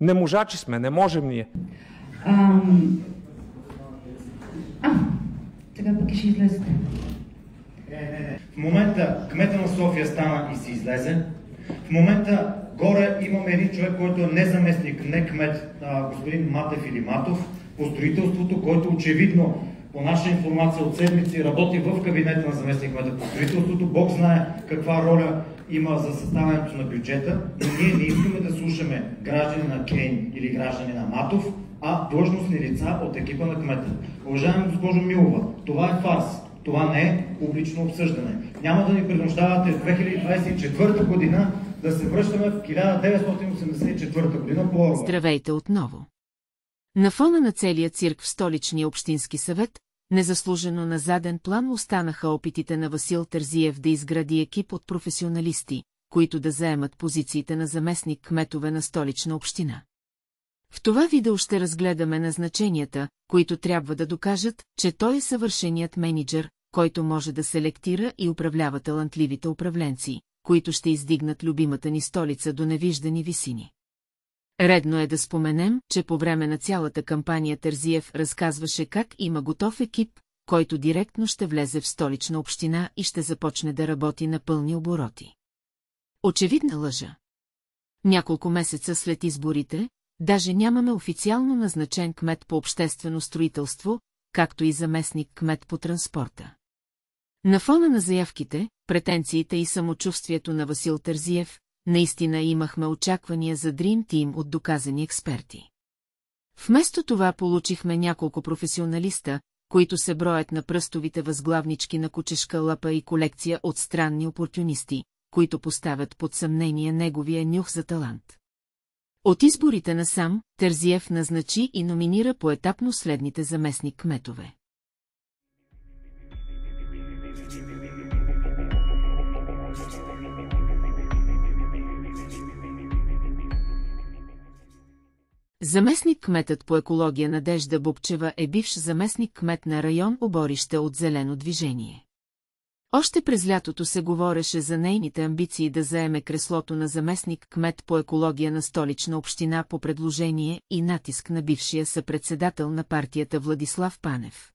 Не можачи сме, не можем ние. Сега пък ще излезете. В момента кмета на София стана и си излезе. В момента горе имаме един човек, който е не заместник, не кмет, господин Матев или Матов, по строителството, който очевидно, по наша информация от седмици, работи в кабинета на заместник кмета по строителството. Бог знае каква роля има за съставянето на бюджета, но ние не искаме да слушаме граждани на Кейн или граждани на Матов, а длъжностни лица от екипа на кмета. Уважаема госпожо Милова, това е фарс. Това не е публично обсъждане. Няма да ни принуждавате в 2024 година да се връщаме в 1984 година по Орвел. Здравейте отново. На фона на целия цирк в столичния общински съвет, незаслужено на заден план останаха опитите на Васил Терзиев да изгради екип от професионалисти, които да заемат позициите на заместник-кметове на столична община. В това видео ще разгледаме назначенията, които трябва да докажат, че той е съвършеният мениджър, който може да селектира и управлява талантливите управленци, които ще издигнат любимата ни столица до невиждани висини. Редно е да споменем, че по време на цялата кампания Терзиев разказваше как има готов екип, който директно ще влезе в столична община и ще започне да работи на пълни обороти. Очевидна лъжа. Няколко месеца след изборите, даже нямаме официално назначен кмет по обществено строителство, както и заместник кмет по транспорта. На фона на заявките, претенциите и самочувствието на Васил Терзиев, наистина имахме очаквания за Dream Team от доказани експерти. Вместо това получихме няколко професионалиста, които се броят на пръстовите възглавнички на кучешка лапа и колекция от странни опортюнисти, които поставят под съмнение неговия нюх за талант. От изборите насам, Терзиев назначи и номинира поетапно следните заместник-кметове. Заместник-кметът по екология Надежда Бобчева е бивш заместник-кмет на район Оборище от Зелено движение. Още през лятото се говореше за нейните амбиции да заеме креслото на заместник-кмет по екология на столична община по предложение и натиск на бившия съпредседател на партията Владислав Панев.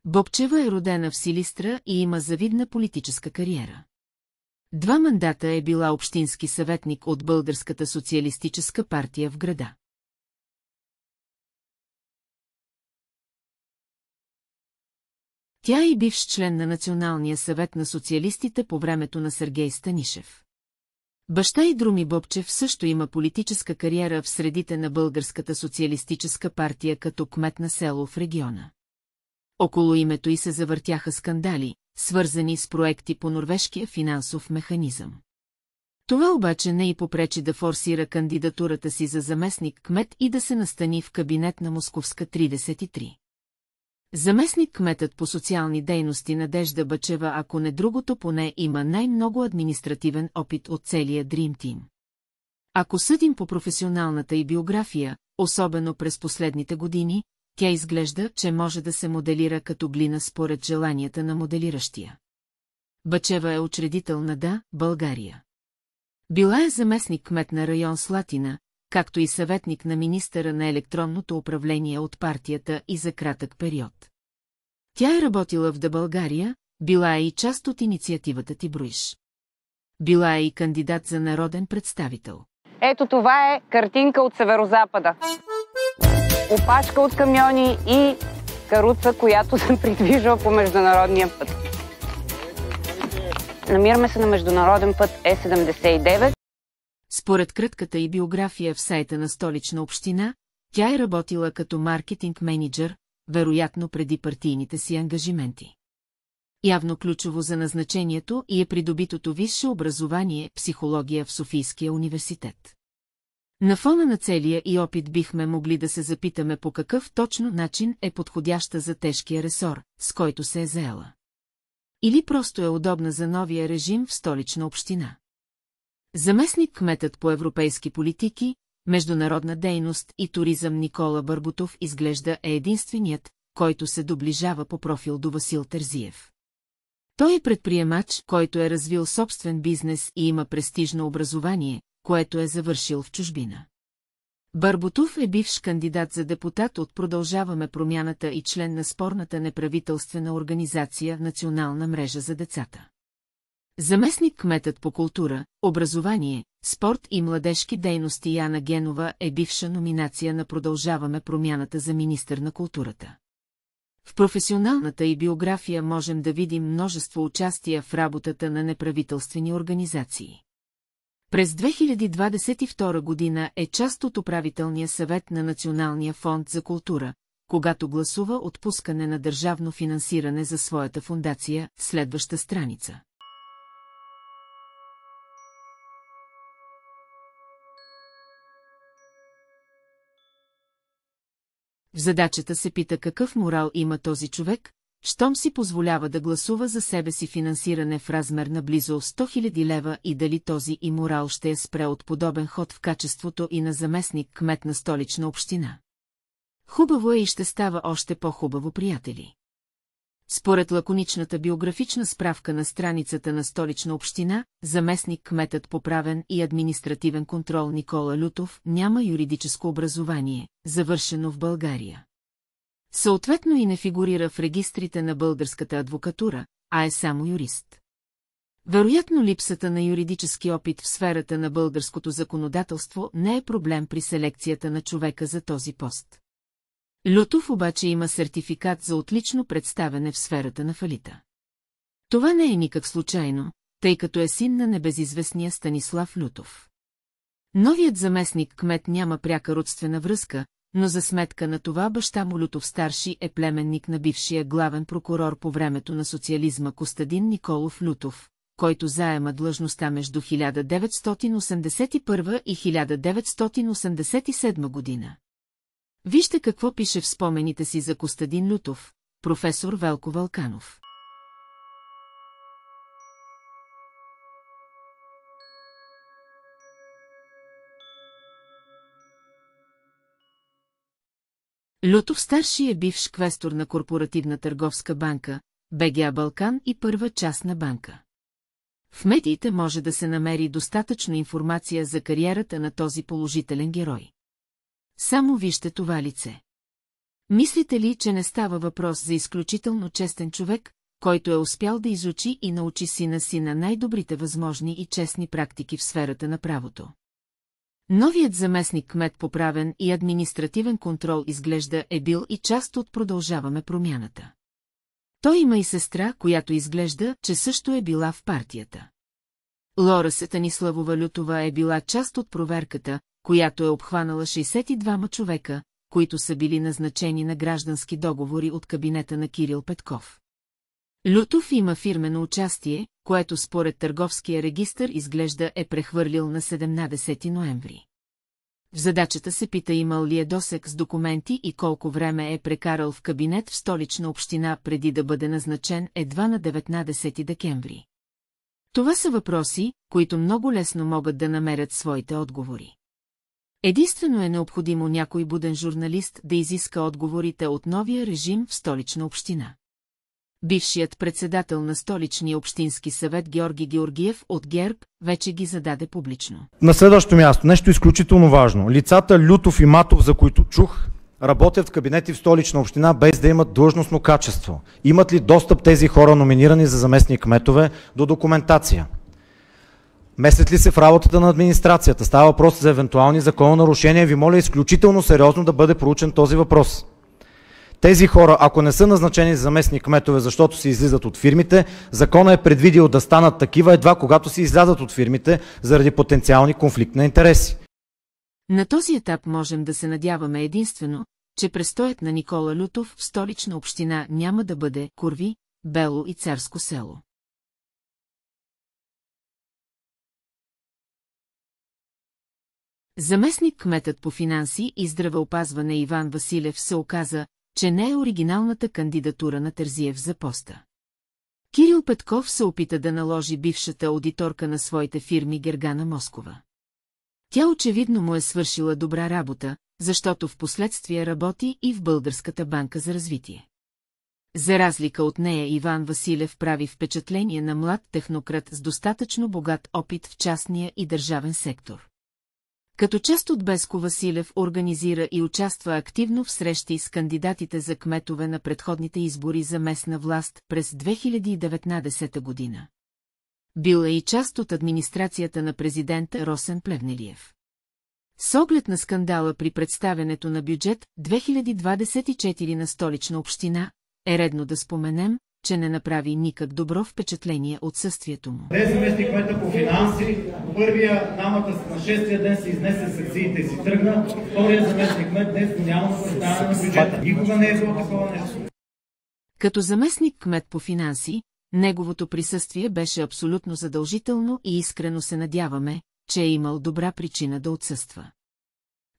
Бобчева е родена в Силистра и има завидна политическа кариера. 2 мандата е била общински съветник от Българската социалистическа партия в града. Тя е и бивш член на Националния съвет на социалистите по времето на Сергей Станишев. Баща и Друми Бобчев също има политическа кариера в средите на Българската социалистическа партия като кмет на село в региона. Около името й се завъртяха скандали, свързани с проекти по норвежкия финансов механизъм. Това обаче не й попречи да форсира кандидатурата си за заместник-кмет и да се настани в кабинет на Московска 33. Заместник-кметът по социални дейности Надежда Бачева, ако не другото поне, има най-много административен опит от целия Dream Team. Ако съдим по професионалната й биография, особено през последните години, тя изглежда, че може да се моделира като глина според желанията на моделиращия. Бачева е учредител на Да, България. Била е заместник-кмет на район Слатина, както и съветник на министъра на електронното управление от партията и за кратък период. Тя е работила в Да, България, била е и част от инициативата Ти броиш. Била е и кандидат за народен представител. Ето това е картинка от северозапада. Опашка от камиони и каруца, която се придвижва по международния път. Намираме се на международен път Е79. Според кратката й биография в сайта на Столична община, тя е работила като маркетинг менеджер, вероятно преди партийните си ангажименти. Явно ключово за назначението и е придобитото висше образование психология в Софийския университет. На фона на целия и опит бихме могли да се запитаме по какъв точно начин е подходяща за тежкия ресор, с който се е заела. Или просто е удобна за новия режим в Столична община. Заместник-кметът по европейски политики, международна дейност и туризъм Никола Бърбутов изглежда е единственият, който се доближава по профил до Васил Терзиев. Той е предприемач, който е развил собствен бизнес и има престижно образование, което е завършил в чужбина. Барбутов е бивш кандидат за депутат от Продължаваме промяната и член на спорната неправителствена организация Национална мрежа за децата. Заместник-кметът по култура, образование, спорт и младежки дейности Яна Генова е бивша номинация на Продължаваме промяната за министър на културата. В професионалната й биография можем да видим множество участия в работата на неправителствени организации. През 2022 година е част от управителния съвет на Националния фонд за култура, когато гласува отпускане на държавно финансиране за своята фондация, следваща страница. В задачата се пита какъв морал има този човек, щом си позволява да гласува за себе си финансиране в размер на близо 100 000 лева и дали този и морал ще я спре от подобен ход в качеството и на заместник-кмет на Столична община. Хубаво е и ще става още по-хубаво, приятели. Според лаконичната биографична справка на страницата на Столична община, заместник-кметът по правен и административен контрол Никола Лютов няма юридическо образование, завършено в България. Съответно и не фигурира в регистрите на българската адвокатура, а е само юрист. Вероятно липсата на юридически опит в сферата на българското законодателство не е проблем при селекцията на човека за този пост. Лютов обаче има сертификат за отлично представяне в сферата на фалита. Това не е никак случайно, тъй като е син на небезизвестния Станислав Лютов. Новият заместник-кмет няма пряка родствена връзка, но за сметка на това баща му Лютов старши е племенник на бившия главен прокурор по времето на социализма Костадин Николов Лютов, който заема длъжността между 1981 и 1987 година. Вижте какво пише в спомените си за Костадин Лютов, професор Велко Вълканов. Лютов старши е бивш квестор на Корпоративна търговска банка, БГА Балкан и Първа частна банка. В медиите може да се намери достатъчно информация за кариерата на този положителен герой. Само вижте това лице. Мислите ли, че не става въпрос за изключително честен човек, който е успял да изучи и научи сина си на най-добрите възможни и честни практики в сферата на правото? Новият заместник-кмет по правен и административен контрол изглежда е бил и част от Продължаваме промяната. Той има и сестра, която изглежда, че също е била в партията. Лора Станиславова Лютова е била част от проверката, която е обхванала 62 човека, които са били назначени на граждански договори от кабинета на Кирил Петков. Лютов има фирмено участие, което според търговския регистър изглежда е прехвърлил на 17 ноември. В задачата се пита имал ли е досег с документи и колко време е прекарал в кабинет в Столична община преди да бъде назначен едва на 19 декември. Това са въпроси, които много лесно могат да намерят своите отговори. Единствено е необходимо някой буден журналист да изиска отговорите от новия режим в Столична община. Бившият председател на Столичния общински съвет Георги Георгиев от ГЕРБ вече ги зададе публично. На следващо място, нещо изключително важно. Лицата Лютов и Матов, за които чух, работят в кабинети в Столична община без да имат длъжностно качество. Имат ли достъп тези хора, номинирани за заместник-кметове, до документация? Месят ли се в работата на администрацията? Става въпрос за евентуални закононарушения. Ви моля изключително сериозно да бъде проучен този въпрос. Тези хора, ако не са назначени за заместник-кметове, защото се излизат от фирмите, законът е предвидил да станат такива едва когато се излязат от фирмите заради потенциални конфликт на интереси. На този етап можем да се надяваме единствено, че престоят на Никола Лютов в Столична община няма да бъде Курви, Бело и Царско село. Заместник-кметът по финанси и здравеопазване Иван Василев се оказа, че не е оригиналната кандидатура на Терзиев за поста. Кирил Петков се опита да наложи бившата аудиторка на своите фирми Гергана Москова. Тя очевидно му е свършила добра работа, защото в последствие работи и в Българската банка за развитие. За разлика от нея Иван Василев прави впечатление на млад технократ с достатъчно богат опит в частния и държавен сектор. Като част от Беско Василев организира и участва активно в срещи с кандидатите за кметове на предходните избори за местна власт през 2019 година. Бил е и част от администрацията на президента Росен Плевнелиев. С оглед на скандала при представянето на бюджет 2024 на Столична община, е редно да споменем, че не направи никак добро впечатление отсъствието му. Де заместник кмета по финанси, първия намата на 6-я ден се изнесе секциите и си тръгна, втория заместник кмет днес го няма на представяне на бюджета. Никога не е било такова нещо. Като заместник кмет по финанси, неговото присъствие беше абсолютно задължително и искрено се надяваме, че е имал добра причина да отсъства.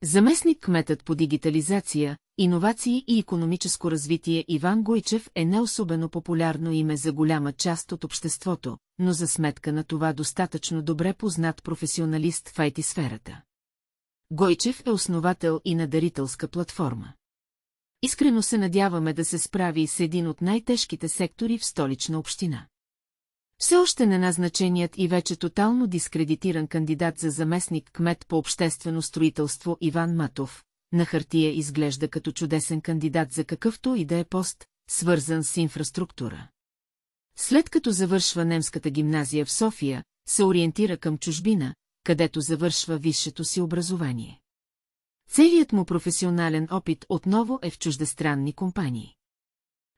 Заместник кметът по дигитализация, иновации и икономическо развитие Иван Гойчев е не особено популярно име за голяма част от обществото, но за сметка на това достатъчно добре познат професионалист в IT-сферата. Гойчев е основател и на дарителска платформа. Искрено се надяваме да се справи с един от най-тежките сектори в Столична община. Все още неназначеният и вече тотално дискредитиран кандидат за заместник кмет по обществено строителство Иван Матов, на хартия изглежда като чудесен кандидат за какъвто и да е пост, свързан с инфраструктура. След като завършва немската гимназия в София, се ориентира към чужбина, където завършва висшето си образование. Целият му професионален опит отново е в чуждестранни компании.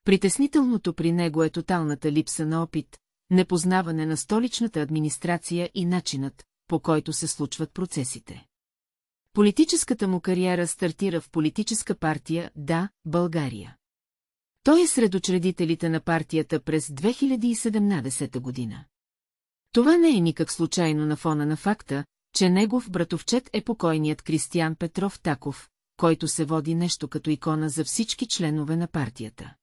Притеснителното при него е тоталната липса на опит, непознаване на столичната администрация и начинът, по който се случват процесите. Политическата му кариера стартира в политическа партия «Да, България». Той е сред учредителите на партията през 2017 година. Това не е никак случайно на фона на факта, че негов братовчет е покойният Кристиян Петров Таков, който се води нещо като икона за всички членове на партията.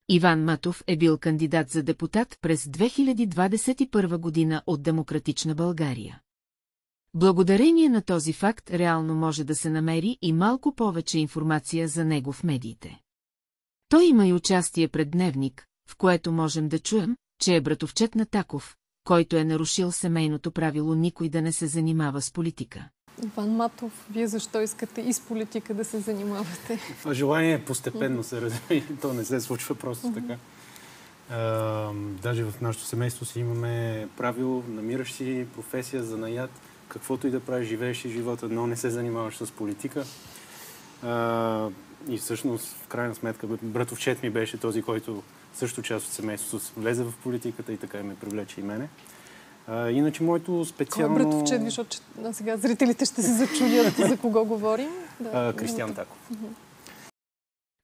Иван Матов е бил кандидат за депутат през 2021 година от Демократична България. Благодарение на този факт реално може да се намери и малко повече информация за него в медиите. Той има и участие пред Дневник, в което можем да чуем, че е братовчет на Таков, който е нарушил семейното правило никой да не се занимава с политика. Иван Матов, вие защо искате и с политика да се занимавате? Желание постепенно се развива, то не се случва просто така. Даже в нашото семейство си имаме правило, намираш си професия, занаят, каквото и да правиш, живееш и живота, но не се занимаваш с политика. И всъщност, в крайна сметка, братовчет ми беше този, който също част от семейството влезе в политиката и така ме привлече и мене. Иначе моето специално... Кой братовчет ви, защото сега зрителите ще се зачудят за кого говорим? Да, Кристиян Таков.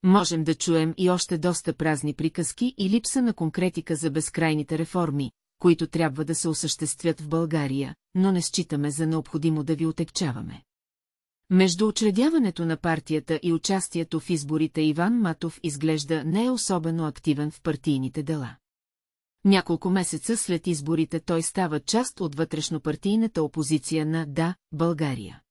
Можем да чуем и още доста празни приказки и липса на конкретика за безкрайните реформи, които трябва да се осъществят в България, но не считаме за необходимо да ви отегчаваме. Между учредяването на партията и участието в изборите Иван Матов изглежда не е особено активен в партийните дела. Няколко месеца след изборите той става част от вътрешнопартийната опозиция на «Да, България».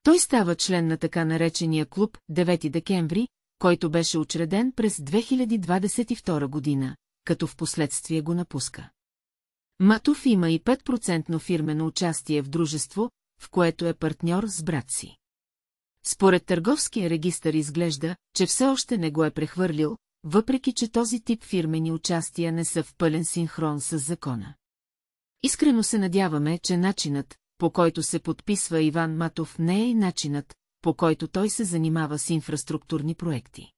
Той става член на така наречения клуб 9 декември, който беше учреден през 2022 година, като впоследствие го напуска. Матов има и 5% фирмено участие в дружество, в което е партньор с брат си. Според търговския регистър изглежда, че все още не го е прехвърлил, въпреки че този тип фирмени участия не са в пълен синхрон с закона. Искрено се надяваме, че начинът, по който се подписва Иван Матов, не е и начинът, по който той се занимава с инфраструктурни проекти.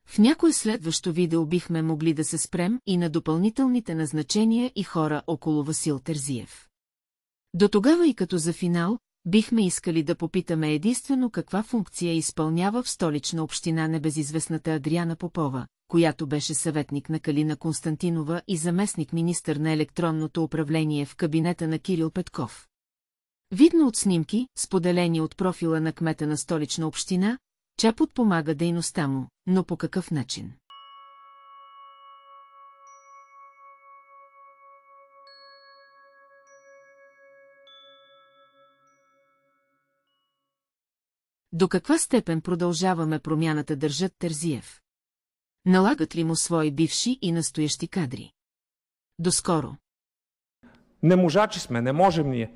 В някое следващо видео бихме могли да се спрем и на допълнителните назначения и хора около Васил Терзиев. До тогава и като за финал, бихме искали да попитаме единствено каква функция изпълнява в Столична община небезизвестната Адриана Попова, която беше съветник на Калина Константинова и заместник-министър на електронното управление в кабинета на Кирил Петков. Видно от снимки, споделени от профила на кмета на Столична община, че подпомага дейността му, но по какъв начин? До каква степен продължаваме промяната държат Терзиев? Налагат ли му свои бивши и настоящи кадри? Доскоро. Не можачи сме, не можем ние.